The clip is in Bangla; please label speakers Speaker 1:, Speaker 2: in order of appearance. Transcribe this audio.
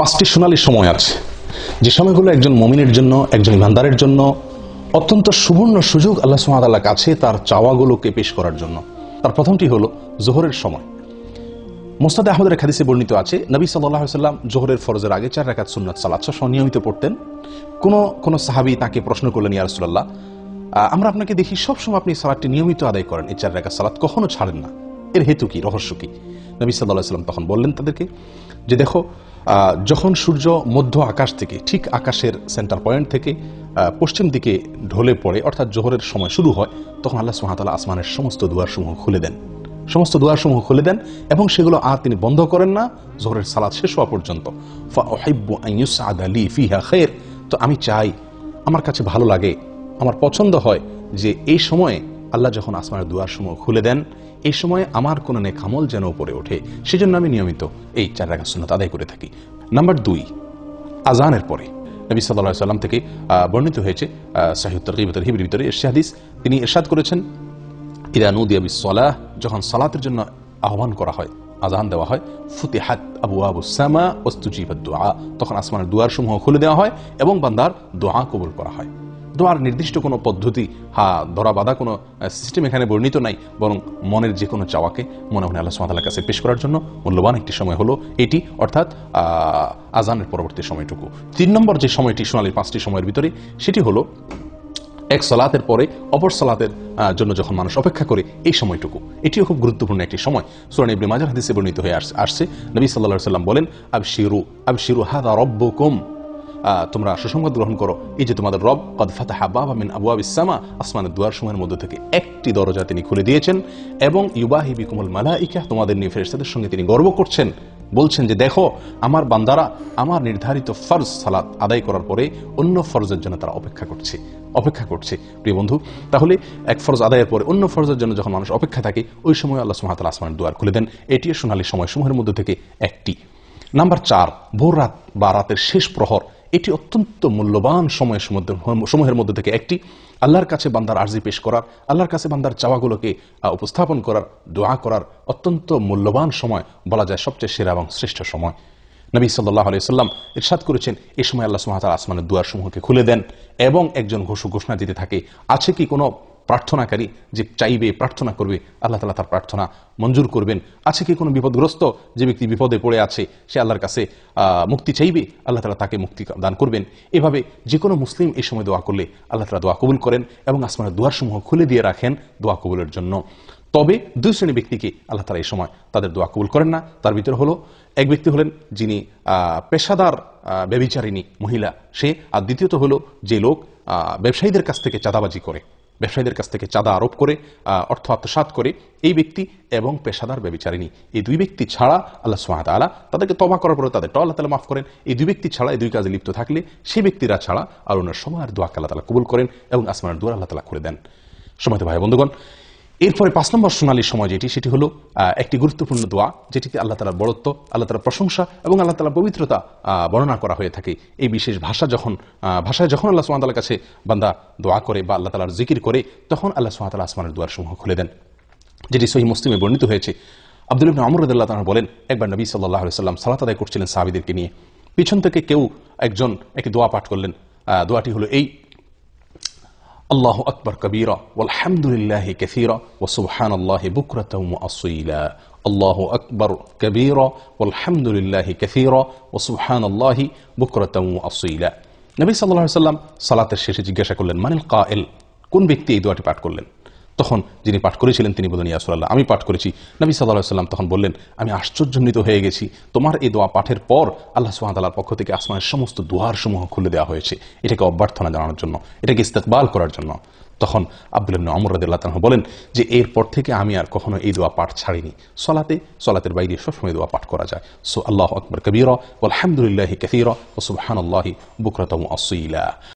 Speaker 1: পাঁচটি সোনালী সময় আছে, যে সময়গুলো একজন মুমিনের জন্য, একজন ইমানদারের জন্য অত্যন্ত সুবর্ণ সুযোগ আল্লাহ সুবহানাহু ওয়া তাআলার কাছে তার চাওয়াগুলোকে পেশ করার জন্য। তার প্রথমটি হলো জোহরের সময়। মুসনাদে আহমদের হাদিসে বর্ণিত আছে, নবী সাল্লাল্লাহু আলাইহি ওয়াসাল্লাম জোহরের ফরজের আগে 4 রাকাত সুন্নাত সালাত নিয়মিত পড়তেন। কোন সাহাবী তাকে প্রশ্ন করলেন, ইয়া রাসূলুল্লাহ, আমরা আপনাকে দেখি সবসময় আপনি সালাতটি নিয়মিত আদায় করেন, এই 4 রাকাত সালাত কখনো ছাড়েন না, এর হেতু কি, রহস্য কি? নবী সাল্লাল্লাহু আলাইহি ওয়াসাল্লাম তখন বললেন তাদেরকে যে, দেখো, যখন সূর্য মধ্য আকাশ থেকে, ঠিক আকাশের সেন্টার পয়েন্ট থেকে পশ্চিম দিকে ঢলে পড়ে, অর্থাৎ জোহরের সময় শুরু হয়, তখন আল্লাহ সুবহানাহু ওয়া তাআলা আসমানের সমস্ত দুয়ারসমূহ খুলে দেন, এবং সেগুলো আর তিনি বন্ধ করেন না জোহরের সালাত শেষ হওয়া পর্যন্ত। ফাউহিব্বু আন ইউসআদা লি ফিহা খায়র, তো আমি চাই, আমার কাছে ভালো লাগে, আমার পছন্দ হয় যে এই সময়ে আল্লাহ যখন আসমানের দুয়ারসমূহ খুলে দেন, এই সময়ে আমার কোনো নেক আমল যেন উপরে ওঠে, সেজন্য আমি নিয়মিত এই 4 রাকাত সুন্নাত আদায় করে থাকি। নাম্বার 2, আজানের পরে। নবী সাল্লাল্লাহু আলাইহি ওয়াসাল্লাম থেকে বর্ণিত হয়েছে সহিহ তারগীব ওয়া তারহিবের ভিতরে এর হাদিস, তিনি ইরশাদ করেছেন, ইযা নুদিয়া বিস-সালাহ, যখন সালাতের জন্য আহ্বান করা হয়, আযান দেওয়া হয়, ফুতিহাত আবওয়াবুস সামা ওয়াস্তুজিবাদ দুআ, তখন আসমানের দুয়ারসমূহ খুলে দেওয়া হয় এবং বান্দার দোয়া কবুল করা হয়। দোয়ার নির্দিষ্ট কোনো পদ্ধতি, ধরা বাঁধা কোনো সিস্টেম এখানে বর্ণিত নাই, বরং মনের যে কোনো চাওয়াকে মনে মনে আল্লাহ সুবহানাহু ওয়া তাআলার কাছে পেশ করার জন্য মূল্যবান একটি সময় হলো এটি, অর্থাৎ আজানের পরবর্তী সময়টুকু। 3 নম্বর যে সময়টি সোনালী 5টি সময়ের ভিতরে, সেটি হলো এক সালাতের পরে অপর সালাতের জন্য যখন মানুষ অপেক্ষা করে, এই সময়টুকু, এটিও খুব গুরুত্বপূর্ণ একটি সময়। সূরা ইবনে মাজাহ হাদিসে বর্ণিত হয়ে আসছে, নবী সাল্লাল্লাহু আলাইহি ওয়াসাল্লাম বলেন, আবশিরু হাযা রাব্বুকুম, তোমরা সুসংবাদ গ্রহণ করো, এই যে তোমাদের রব কদ ফাতাহা বাবা মিন আবওয়াবিস সামা, আসমানের দুয়ারসমূহের মধ্যে থেকে একটি দরজা তিনি খুলে দিয়েছেন, এবং ইউবাহি বিকুমুল মালাইকা, তোমাদের নিয়ে ফেরেশতাদের সঙ্গে তিনি গর্ব করছেন, বলছেন যে দেখো, আমার বান্দারা আমার নির্ধারিত ফরজ সালাত আদায় করার পরে অন্য ফরজের জন্য তারা অপেক্ষা করছে। প্রিয় বন্ধু, তাহলে এক ফরজ আদায়ের পরে অন্য ফরজের জন্য যখন মানুষ অপেক্ষা থাকে, ওই সময় আল্লাহ সুবহানাহু ওয়া তাআলা আসমানের দুয়ার খুলে দেন। এটিও সোনালী সময়সমূহের মধ্যে থেকে একটি। নাম্বার 4, ভোর রাত বা রাতের শেষ প্রহর, এটি অত্যন্ত মূল্যবান সময়ের মধ্যে থেকে একটি। আল্লাহর কাছে বান্দার আরজি পেশ করার, আল্লাহর কাছে বান্দার চাওয়াগুলোকে উপস্থাপন করার, দোয়া করার অত্যন্ত মূল্যবান সময়, বলা যায় সবচেয়ে সেরা এবং শ্রেষ্ঠ সময়। নবী সাল্লাল্লাহু আলাইহি ওয়াসাল্লাম ইরশাদ করেছেন, এই সময় আল্লাহ সুবহানাহু ওয়া তাআলা আসমানের দুয়ারসমূহকে খুলে দেন এবং একজন ঘোষণা দিতে থাকে, আছে কি কোনো প্রার্থনাকারী যে চাইবে, প্রার্থনা করবে, আল্লাহ তাআলা তার প্রার্থনা মঞ্জুর করবেন? আছে কি কোনো বিপদগ্রস্ত যে ব্যক্তি বিপদে পড়ে আছে, সে আল্লাহর কাছে মুক্তি চাইবে, আল্লাহ তাআলা তাকে মুক্তি দান করবেন। এভাবে যে কোনো মুসলিম এই সময় দোয়া করলে আল্লাহ তাআলা দোয়া কবুল করেন এবং আসমানের দুয়ারসমূহ খুলে দিয়ে রাখেন দোয়া কবুলের জন্য। তবে 2 শ্রেণীর ব্যক্তিকে আল্লাহ তাআলা এই সময় তাদের দোয়া কবুল করেন না। তার ভিতরে হলো, এক ব্যক্তি হলেন যিনি পেশাদার ব্যভিচারিণী মহিলা, সে, আর দ্বিতীয়ত হলো যে লোক ব্যবসায়ীদের কাছ থেকে চাঁদাবাজি করে, ব্যবসায়ীদের কাছ থেকে চাঁদা আরোপ করে, অর্থ আত্মসাৎ করে, এই ব্যক্তি এবং পেশাদার ব্যভিচারিণী, এই 2 ব্যক্তি ছাড়া আল্লাহ সুবহানাহু ওয়া তাআলা তাদেরকে তওবা করার পরে তাদেরটাও আল্লাহ তাআলা মাফ করেন। এই 2 ব্যক্তি ছাড়া, এই 2 কাজে লিপ্ত থাকলে, সেই ব্যক্তিরা ছাড়া আর অন্য সবার দোয়াকে আল্লাহ তাআলা কবুল করেন এবং আসমানের দুয়ার আল্লাহ তাআলা খুলে দেন। সময়ত ভাই বন্ধুগণ, এরপরে 5 নম্বর সোনালী সময় যেটি, সেটি হলো একটি গুরুত্বপূর্ণ দোয়া, যেটিতে আল্লাহ তাআলার বড়ত্ব, আল্লাহ তাআলার প্রশংসা এবং আল্লাহ তাআলার পবিত্রতা বর্ণনা করা হয়ে থাকে। এই বিশেষ ভাষায় যখন আল্লাহ সুবহানাহু ওয়া তাআলার কাছে বান্দা দোয়া করে বা আল্লাহ তাআলার জিকির করে, তখন আল্লাহ সুবহানাহু ওয়া তাআলা আসমানের দুয়ারসমূহ খুলে দেন, যেটি সহিহ মুসলিমে বর্ণিত হয়েছে। আব্দুল্লাহ ইবনে আমর রাদিয়াল্লাহু তাআলা বলেন, একবার নবী সাল্লাল্লাহু আলাইহি ওয়াসাল্লাম সালাত আদায় করছিলেন সাহাবীদেরকে নিয়ে, পিছন থেকে কেউ একজন একটি দোয়া পাঠ করলেন। দোয়াটি হলো এই, আল্লাহু আকবার কবীরা ওয়ালহামদুলিল্লাহি কাসীরা ওয়া সুবহানাল্লাহি বুকরাতাও ওয়া আসীলা, আল্লাহু আকবার কবীরা ওয়ালহামদুলিল্লাহি কাসীরা ওয়া সুবহানাল্লাহি বুকরাতাও ওয়া আসীলা। নবী সাল্লাল্লাহু আলাইহি ওয়াসাল্লাম সালাতের শেষে জিজ্ঞাসা করলেন, মানিল কায়েল, কোন ব্যক্তি এই দোয়াটি পাঠ করলেন? তখন যিনি পাঠ করেছিলেন তিনি বললেন, ইয়া রাসূলুল্লাহ, আমি পাঠ করেছি। নবী সাল্লাল্লাহু আলাইহি ওয়াসাল্লাম তখন বললেন, আমি আশ্চর্যান্বিত হয়ে গেছি, তোমার এই দোয়া পাঠের পর আল্লাহ সুবহানাহু ওয়া তাআলার পক্ষ থেকে আসমানের সমস্ত দুয়ারসমূহ খুলে দেওয়া হয়েছে, এটাকে অভ্যর্থনা জানানোর জন্য, এটাকে ইস্তেকবাল করার জন্য। তখন আব্দুল্লাহ ইবনে আমর রাদিয়াল্লাহু তাআলা বলেন যে, এরপর থেকে আমি আর কখনো এই দোয়া পাঠ ছাড়িনি। সালাতের বাইরে সবসময় দোয়া পাঠ করা যায়। আল্লাহু আকবার কবীরা ওয়ালহামদুলিল্লাহি কাসীরা ওয়া সুবহানাল্লাহি বুকরাতাও ওয়া আসীলা।